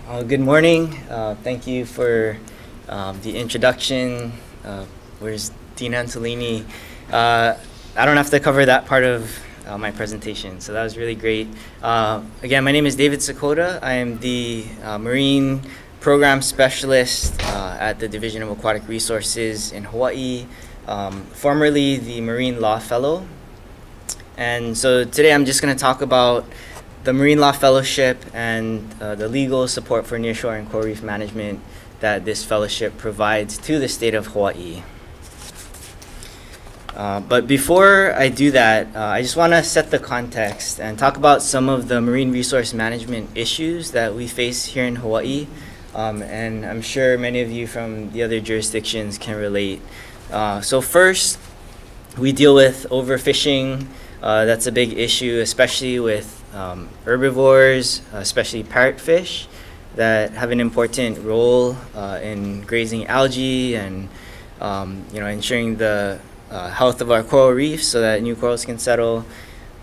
Good morning. Thank you for the introduction. Where's Dean Antolini? I don't have to cover that part of my presentation, so that was really great. Again, my name is David Sakoda. I am the Marine Program Specialist at the Division of Aquatic Resources in Hawaii, formerly the Marine Law Fellow. And so today I'm just going to talk about the Marine Law Fellowship and the legal support for nearshore and coral reef management that this fellowship provides to the state of Hawaii. But before I do that, I just want to set the context and talk about some of the marine resource management issues that we face here in Hawaii. And I'm sure many of you from the other jurisdictions can relate. So first, we deal with overfishing. That's a big issue, especially with herbivores, especially parrotfish, that have an important role in grazing algae and ensuring the health of our coral reefs so that new corals can settle.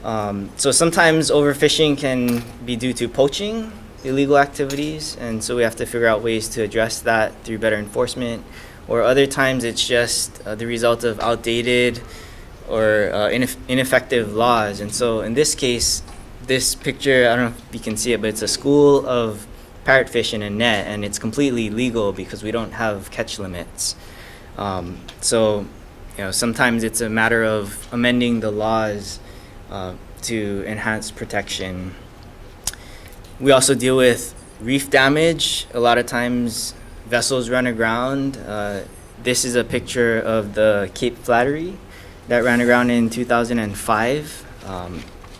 So sometimes overfishing can be due to poaching, illegal activities, and so we have to figure out ways to address that through better enforcement. Or other times it's just the result of outdated or ineffective laws. And so in this case, this picture, I don't know if you can see it, but it's a school of parrotfish in a net, and it's completely legal because we don't have catch limits. So sometimes it's a matter of amending the laws to enhance protection. We also deal with reef damage. A lot of times vessels run aground. This is a picture of the Cape Flattery that ran aground in 2005.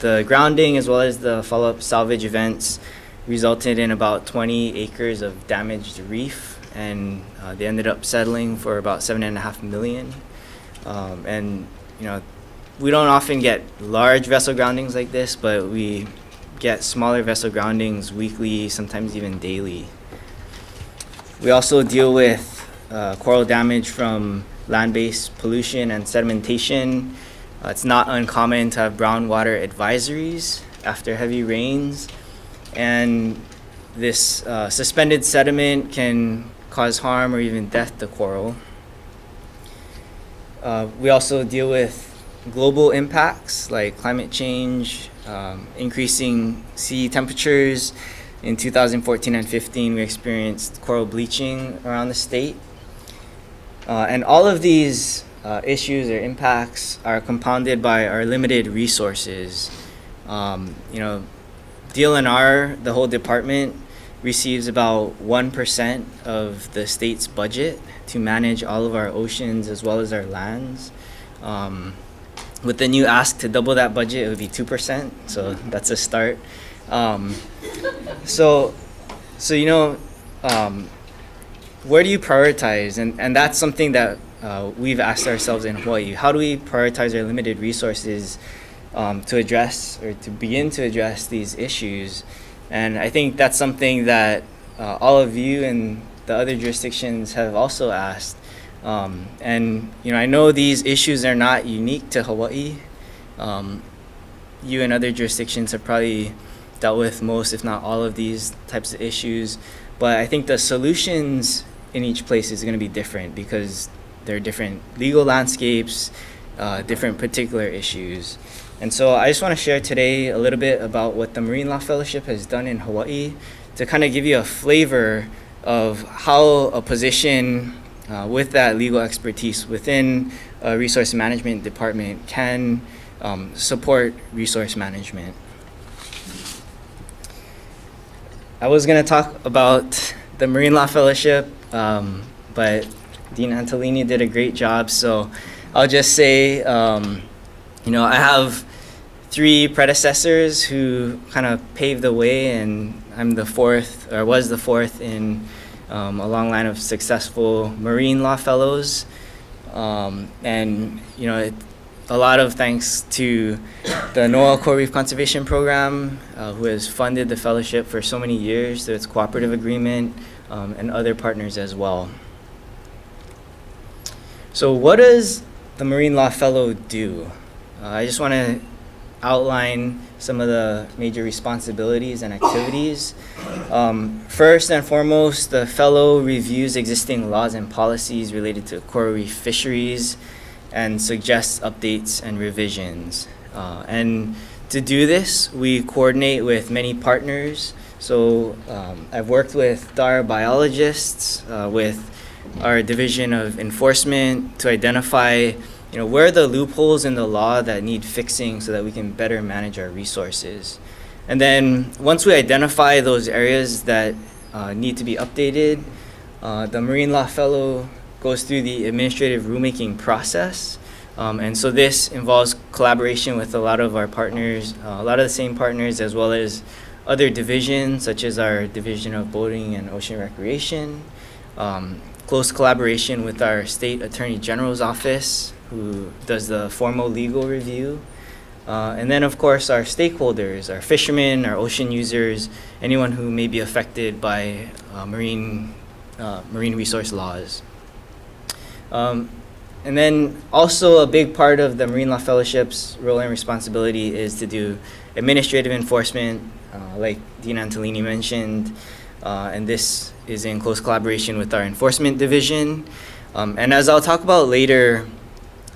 The grounding as well as the follow-up salvage events resulted in about 20 acres of damaged reef, and they ended up settling for about $7.5 million. And we don't often get large vessel groundings like this, but we get smaller vessel groundings weekly, sometimes even daily. We also deal with coral damage from land-based pollution and sedimentation. It's not uncommon to have brown water advisories after heavy rains, and this suspended sediment can cause harm or even death to coral. We also deal with global impacts like climate change, increasing sea temperatures. In 2014 and 15, we experienced coral bleaching around the state. And all of these issues or impacts are compounded by our limited resources. DLNR, the whole department, receives about 1% of the state's budget to manage all of our oceans as well as our lands. With the new ask to double that budget, it would be 2%, so that's a start. Where do you prioritize? And that's something that we've asked ourselves in Hawaii. How do we prioritize our limited resources to address or to begin to address these issues? And I think that's something that all of you and the other jurisdictions have also asked. I know these issues are not unique to Hawaii. You and other jurisdictions have probably dealt with most, if not all, of these types of issues. But I think the solutions in each place is going to be different because there are different legal landscapes, different particular issues. And so I just want to share today a little bit about what the Marine Law Fellowship has done in Hawaii to kind of give you a flavor of how a position with that legal expertise within a resource management department can support resource management. I was going to talk about the Marine Law Fellowship, but Dean Antolini did a great job, so I'll just say, I have 3 predecessors who kind of paved the way, and I'm the fourth, or was the fourth in a long line of successful Marine Law Fellows. A lot of thanks to the NOAA Coral Reef Conservation Program, who has funded the fellowship for so many years through its cooperative agreement, and other partners as well. So what does the Marine Law Fellow do? I outline some of the major responsibilities and activities. First and foremost, the fellow reviews existing laws and policies related to coral reef fisheries and suggests updates and revisions. And to do this, we coordinate with many partners. So I've worked with DAR biologists, with our Division of Enforcement to identify where are the loopholes in the law that need fixing so that we can better manage our resources. And then once we identify those areas that need to be updated, the Marine Law Fellow goes through the administrative rulemaking process. And so this involves collaboration with a lot of our partners, a lot of the same partners, as well as other divisions, such as our Division of Boating and Ocean Recreation, close collaboration with our State Attorney General's office, who does the formal legal review. And then, of course, our stakeholders, our fishermen, our ocean users, anyone who may be affected by marine resource laws. And then also a big part of the Marine Law Fellowship's role and responsibility is to do administrative enforcement, like Dean Antolini mentioned, and this is in close collaboration with our enforcement division. And as I'll talk about later,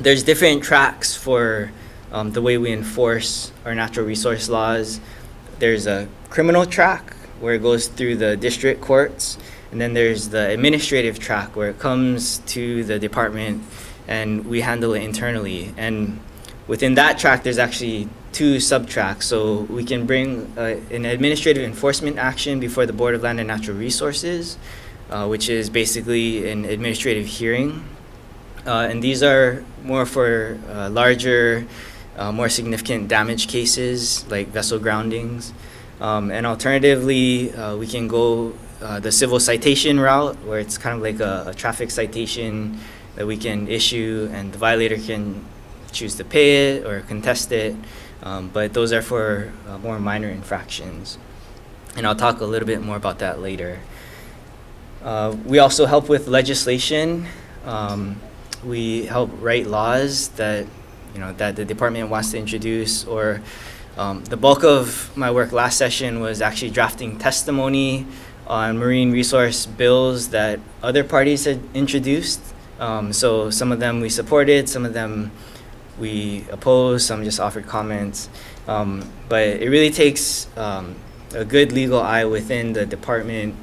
there's different tracks for the way we enforce our natural resource laws. There's a criminal track where it goes through the district courts, and then there's the administrative track where it comes to the department and we handle it internally. And within that track, there's actually two sub-tracks. So we can bring an administrative enforcement action before the Board of Land and Natural Resources, which is basically an administrative hearing. And these are more for larger, more significant damage cases like vessel groundings. And alternatively, we can go the civil citation route, where it's kind of like a traffic citation that we can issue, and the violator can choose to pay it or contest it. But those are for more minor infractions. And I'll talk a little bit more about that later. We also help with legislation. We help write laws that that the department wants to introduce, or the bulk of my work last session was actually drafting testimony on marine resource bills that other parties had introduced. So some of them we supported, some of them we opposed, some just offered comments. But it really takes a good legal eye within the department,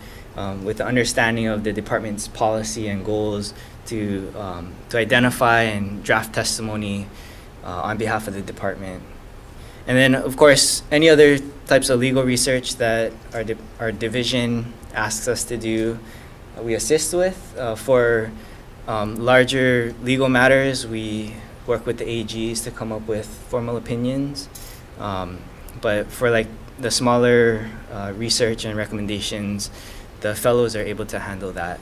with the understanding of the department's policy and goals, to identify and draft testimony on behalf of the department. And then, of course, any other types of legal research that our division asks us to do, we assist with. For larger legal matters, we work with the AGs to come up with formal opinions. But for like the smaller research and recommendations, the fellows are able to handle that.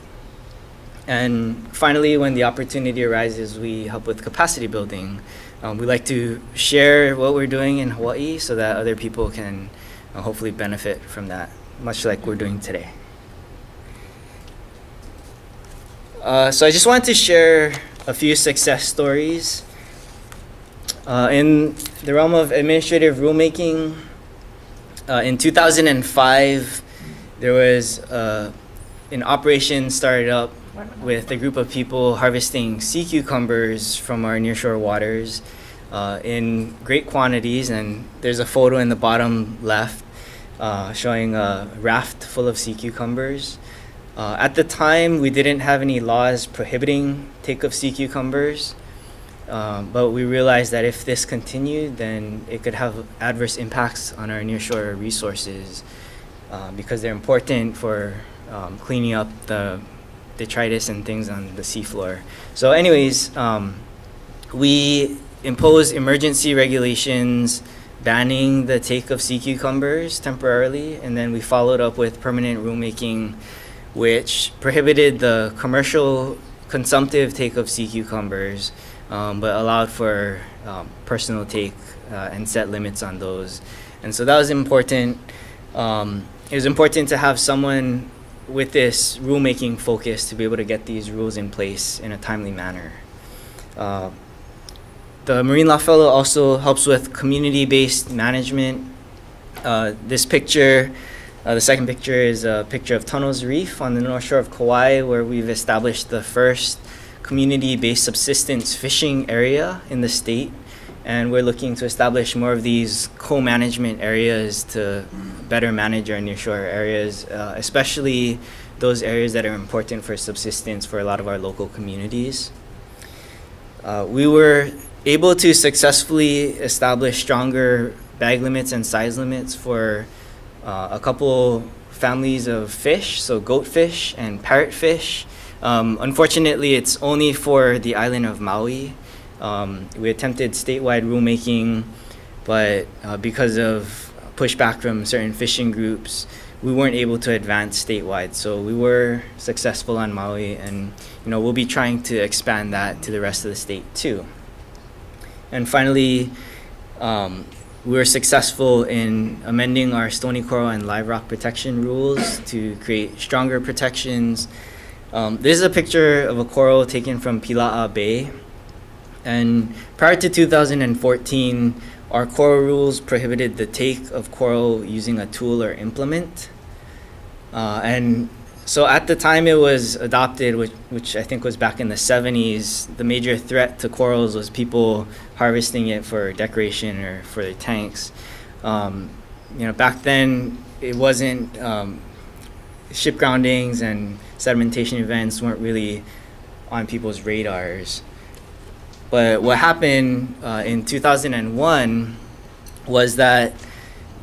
And finally, when the opportunity arises, we help with capacity building. We like to share what we're doing in Hawaii so that other people can hopefully benefit from that, much like we're doing today. So I just wanted to share a few success stories. In the realm of administrative rulemaking, in 2005, there was an operation started up with a group of people harvesting sea cucumbers from our nearshore waters in great quantities. And there's a photo in the bottom left showing a raft full of sea cucumbers. At the time, we didn't have any laws prohibiting take of sea cucumbers, but we realized that if this continued, then it could have adverse impacts on our nearshore resources, because they're important for cleaning up the detritus and things on the seafloor. So anyways, we imposed emergency regulations banning the take of sea cucumbers temporarily, and then we followed up with permanent rulemaking which prohibited the commercial consumptive take of sea cucumbers, but allowed for personal take and set limits on those. And so that was important. It was important to have someone with this rulemaking focus to be able to get these rules in place in a timely manner. The Marine Law Fellow also helps with community-based management. This picture, the second picture, is a picture of Tunnels Reef on the North Shore of Kauai, where we've established the first community-based subsistence fishing area in the state. And we're looking to establish more of these co-management areas to better manage our nearshore areas, especially those areas that are important for subsistence for a lot of our local communities. We were able to successfully establish stronger bag limits and size limits for a couple families of fish, so goatfish and parrotfish. Unfortunately, it's only for the island of Maui. We attempted statewide rulemaking, but because of pushback from certain fishing groups, we weren't able to advance statewide. So we were successful on Maui, and we'll be trying to expand that to the rest of the state too. And finally, we were successful in amending our stony coral and live rock protection rules to create stronger protections. This is a picture of a coral taken from Pila'a Bay. And prior to 2014, our coral rules prohibited the take of coral using a tool or implement. And so at the time it was adopted, which I think was back in the 70s, the major threat to corals was people harvesting it for decoration or for their tanks. Back then it wasn't, ship groundings and sedimentation events weren't really on people's radars. But what happened in 2001 was that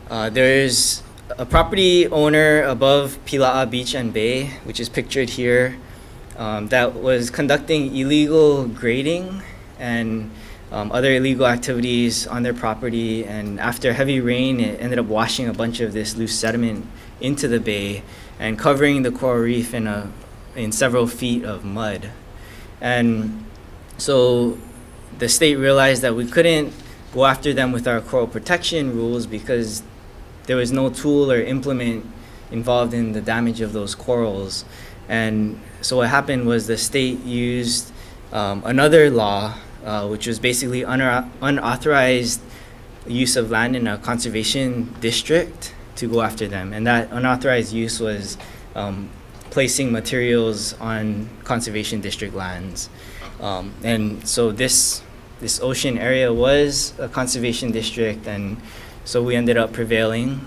there's a property owner above Pila'a Beach and Bay, which is pictured here, that was conducting illegal grading and other illegal activities on their property. And after heavy rain, it ended up washing a bunch of this loose sediment into the bay and covering the coral reef in several feet of mud. And so the state realized that we couldn't go after them with our coral protection rules because there was no tool or implement involved in the damage of those corals. And so what happened was the state used another law, which was basically unauthorized use of land in a conservation district, to go after them. And that unauthorized use was placing materials on conservation district lands. And so this ocean area was a conservation district, and so we ended up prevailing.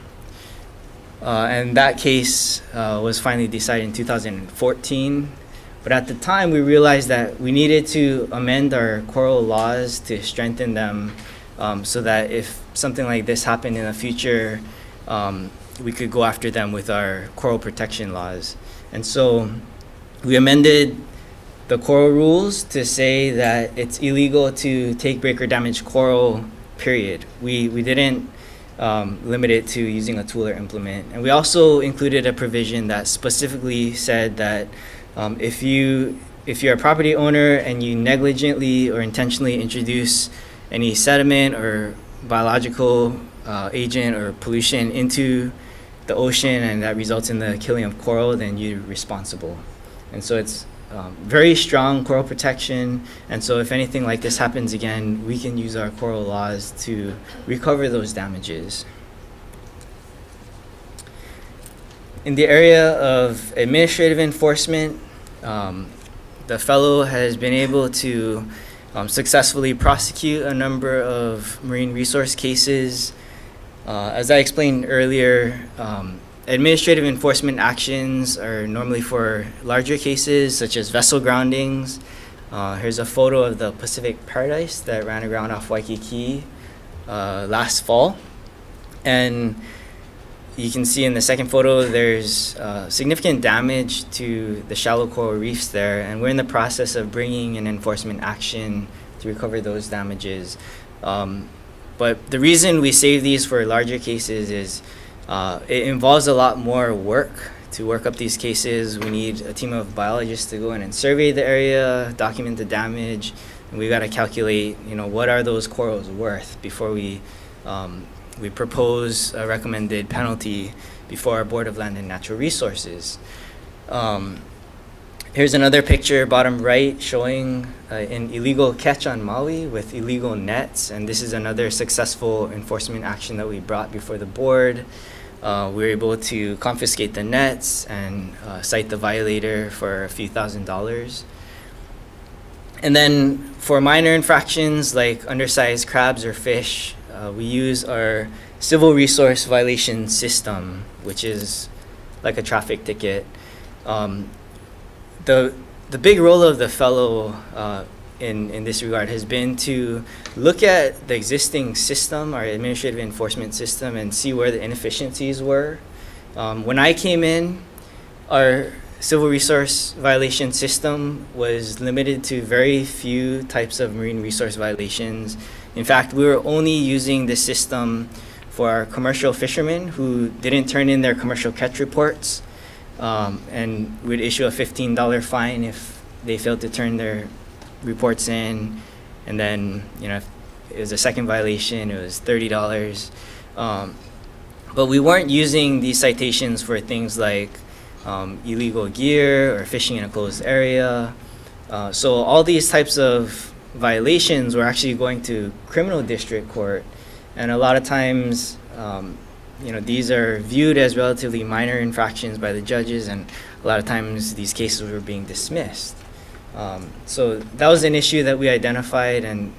And that case was finally decided in 2014. But at the time, we realized that we needed to amend our coral laws to strengthen them so that if something like this happened in the future, we could go after them with our coral protection laws. And so we amended the coral rules to say that it's illegal to take, break, or damage coral, period. We didn't limit it to using a tool or implement. And we also included a provision that specifically said that if you're a property owner and you negligently or intentionally introduce any sediment or biological agent or pollution into the ocean and that results in the killing of coral, then you're responsible. And so it's very strong coral protection, and so if anything like this happens again, we can use our coral laws to recover those damages. In the area of administrative enforcement, the fellow has been able to successfully prosecute a number of marine resource cases. As I explained earlier, administrative enforcement actions are normally for larger cases such as vessel groundings. Here's a photo of the Pacific Paradise that ran aground off Waikiki last fall. And you can see in the second photo there's significant damage to the shallow coral reefs there, and we're in the process of bringing an enforcement action to recover those damages. But the reason we save these for larger cases is it involves a lot more work. To work up these cases, we need a team of biologists to go in and survey the area, document the damage, and we got to calculate, what are those corals worth before we propose a recommended penalty before our Board of Land and Natural Resources. Here's another picture, bottom right, showing an illegal catch on Maui with illegal nets. And this is another successful enforcement action that we brought before the board. We were able to confiscate the nets and cite the violator for a few $1,000s. And then for minor infractions like undersized crabs or fish, we use our civil resource violation system, which is like a traffic ticket. The big role of the fellow in this regard has been to look at the existing system, our administrative enforcement system, and see where the inefficiencies were. When I came in, our civil resource violation system was limited to very few types of marine resource violations. In fact, we were only using the system for our commercial fishermen who didn't turn in their commercial catch reports. And we'd issue a $15 fine if they failed to turn their reports in. And then, if it was a second violation, it was $30. But we weren't using these citations for things like illegal gear or fishing in a closed area. So all these types of violations were actually going to criminal district court. And a lot of times, these are viewed as relatively minor infractions by the judges, and a lot of times these cases were being dismissed. So that was an issue that we identified, and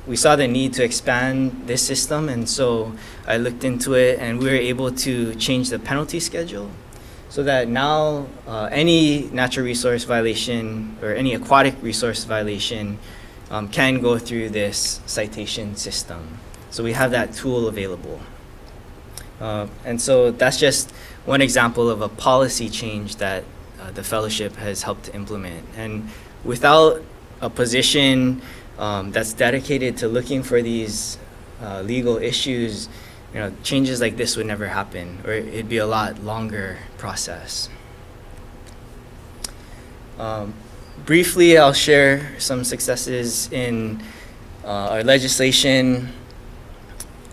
we saw the need to expand this system, and so I looked into it, and we were able to change the penalty schedule so that now any natural resource violation or any aquatic resource violation can go through this citation system. So we have that tool available. And so that's just one example of a policy change that the fellowship has helped to implement. And without a position that's dedicated to looking for these legal issues, changes like this would never happen, or it'd be a lot longer process. Briefly, I'll share some successes in our legislation.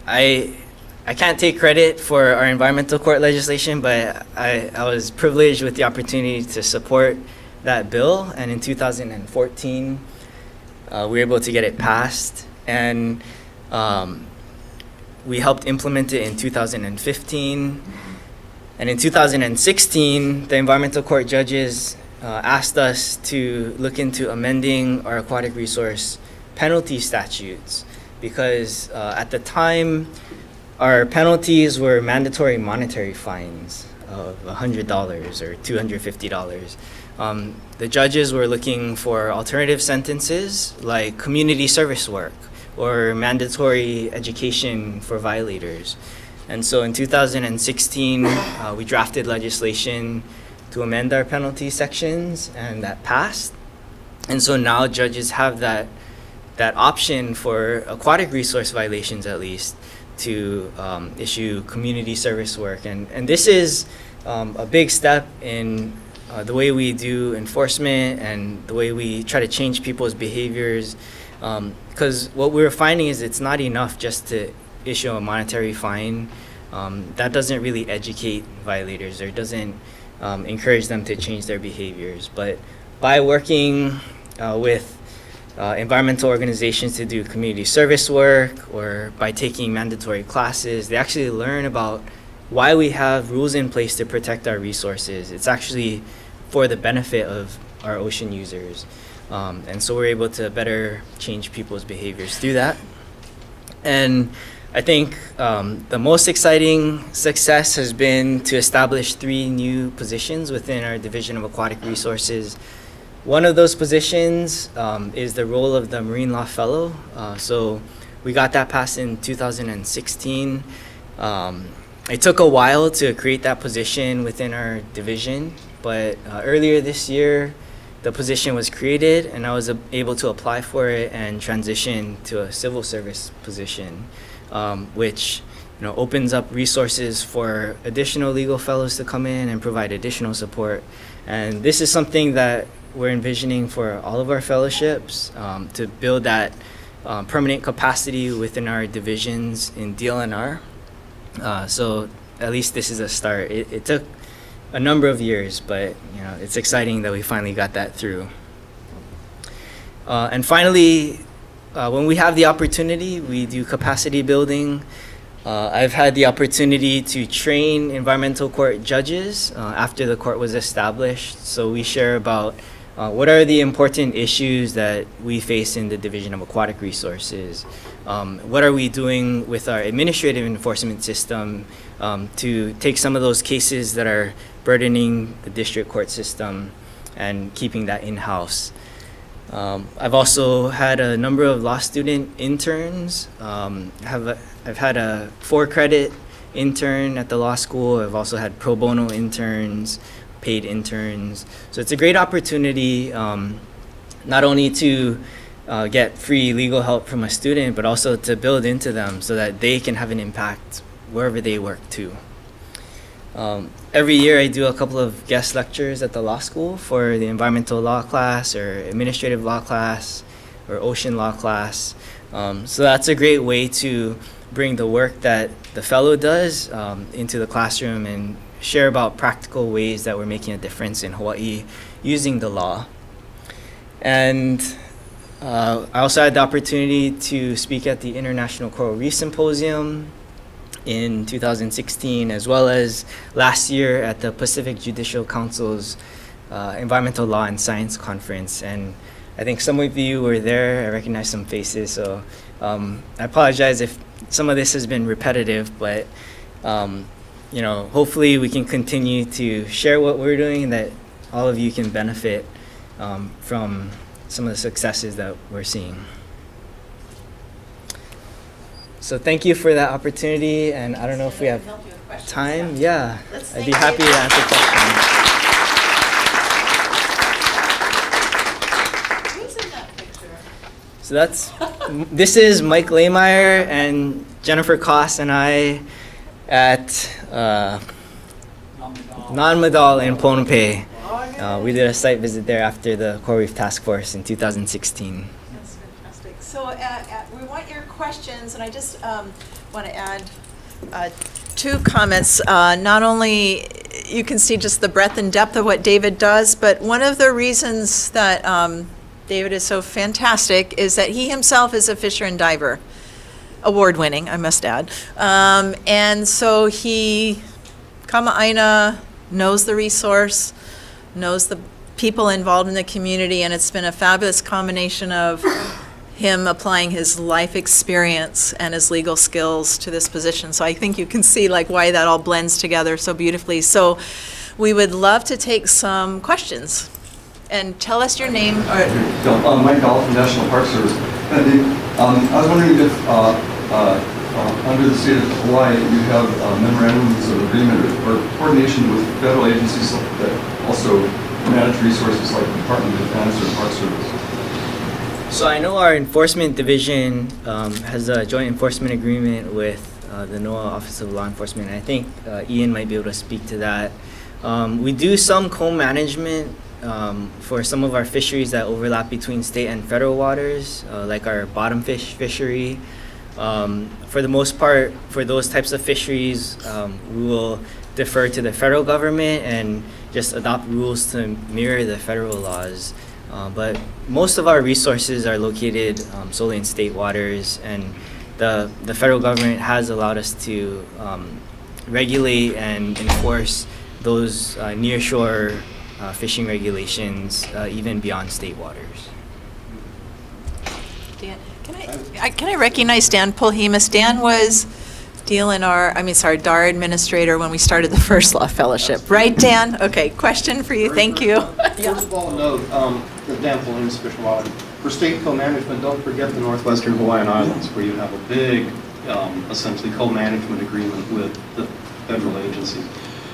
I can't take credit for our environmental court legislation, but I was privileged with the opportunity to support that bill. And in 2014, we were able to get it passed. And we helped implement it in 2015. And in 2016, the environmental court judges asked us to look into amending our aquatic resource penalty statutes, because at the time, our penalties were mandatory monetary fines of $100 or $250. The judges were looking for alternative sentences like community service work or mandatory education for violators. And so in 2016, we drafted legislation to amend our penalty sections, and that passed. And so now judges have that option for aquatic resource violations, at least, to issue community service work. And this is a big step in the way we do enforcement and the way we try to change people's behaviors. Because what we were finding is it's not enough just to issue a monetary fine. That doesn't really educate violators, or doesn't encourage them to change their behaviors. But by working with environmental organizations to do community service work, or by taking mandatory classes, they actually learn about why we have rules in place to protect our resources. It's actually for the benefit of our ocean users. And so we're able to better change people's behaviors through that. And I think the most exciting success has been to establish 3 new positions within our Division of Aquatic Resources. One of those positions is the role of the Marine Law Fellow. So we got that passed in 2016. It took a while to create that position within our division, but earlier this year, the position was created, and I was able to apply for it and transition to a civil service position, which opens up resources for additional legal fellows to come in and provide additional support. And this is something that we're envisioning for all of our fellowships, to build that permanent capacity within our divisions in DLNR. So at least this is a start. It took a number of years, but it's exciting that we finally got that through. And finally, when we have the opportunity, we do capacity building. I've had the opportunity to train environmental court judges after the court was established. So we share about what are the important issues that we face in the Division of Aquatic Resources. What are we doing with our administrative enforcement system to take some of those cases that are burdening the district court system and keeping that in-house. I've also had a number of law student interns. I've had a 4-credit intern at the law school. I've also had pro bono interns, paid interns. So it's a great opportunity not only to get free legal help from a student, but also to build into them so that they can have an impact wherever they work too. Every year I do a couple of guest lectures at the law school for the environmental law class or administrative law class or ocean law class. So that's a great way to bring the work that the fellow does into the classroom and share about practical ways that we're making a difference in Hawaii using the law. And I also had the opportunity to speak at the International Coral Reef Symposium in 2016, as well as last year at the Pacific Judicial Council's Environmental Law and Science Conference. And I think some of you were there. I recognize some faces, so I apologize if some of this has been repetitive, but hopefully we can continue to share what we're doing, that all of you can benefit from some of the successes that we're seeing. So thank you for that opportunity, and I don't know if we have time. Yeah, I'd be happy to answer questions. Who's in that picture? So this is Mike Lehmeyer and Jennifer Koss and I at Non-Madal in Pohnpei. We did a site visit there after the Coral Reef Task Force in 2016. That's fantastic. So we want your questions, and I just want to add 2 comments. Not only you can see just the breadth and depth of what David does, but one of the reasons that David is so fantastic is that he himself is a fisher and diver, award-winning, I must add. And so he, Kama'aina, knows the resource, knows the people involved in the community, and it's been a fabulous combination of him applying his life experience and his legal skills to this position. So I think you can see why that all blends together so beautifully. So we would love to take some questions. And tell us your name. Hi, Mike Dahl from National Park Service. I was wondering if under the state of Hawaii you have memorandums of agreement or coordination with federal agencies that also manage resources like the Department of Defense or Park Service. So I know our enforcement division has a joint enforcement agreement with the NOAA Office of Law Enforcement. I think Ian might be able to speak to that. We do some co-management for some of our fisheries that overlap between state and federal waters, like our bottom fish fishery. For the most part, for those types of fisheries, we will defer to the federal government and just adopt rules to mirror the federal laws. But most of our resources are located solely in state waters, and the federal government has allowed us to regulate and enforce those nearshore fishing regulations even beyond state waters. Dan, can I recognize Dan Polhemus? Dan was DAR administrator when we started the first law fellowship, right, Dan? Okay, question for you. Thank you. First of all, note that Dan Polhemus, Fish and Wildlife. For state co-management, don't forget the Northwestern Hawaiian Islands, where you have a big, essentially co-management agreement with the federal agencies.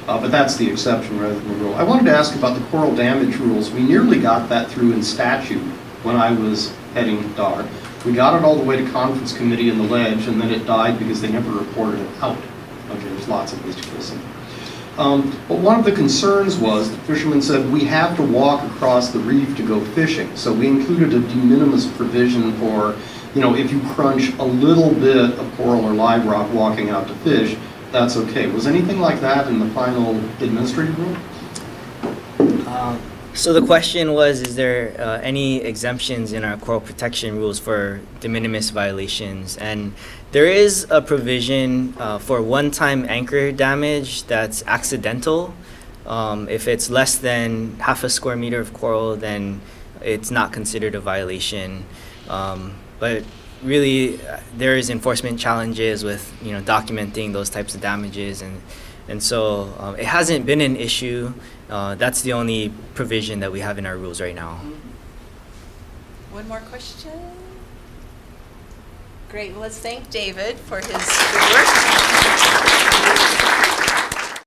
But that's the exception rather than the rule. I wanted to ask about the coral damage rules. We nearly got that through in statute when I was heading DAR. We got it all the way to conference committee in the ledge, and then it died because they never reported it out. Okay, there's lots of issues. But one of the concerns was the fishermen said we have to walk across the reef to go fishing. So we included a de minimis provision for, if you crunch a little bit of coral or live rock walking out to fish, that's okay. Was anything like that in the final administrative rule? So the question was, is there any exemptions in our coral protection rules for de minimis violations? And there is a provision for one-time anchor damage that's accidental. If it's less than half a square meter of coral, then it's not considered a violation. But really, there is enforcement challenges with documenting those types of damages, and so it hasn't been an issue. That's the only provision that we have in our rules right now. One more question? Great, well, let's thank David for his good work.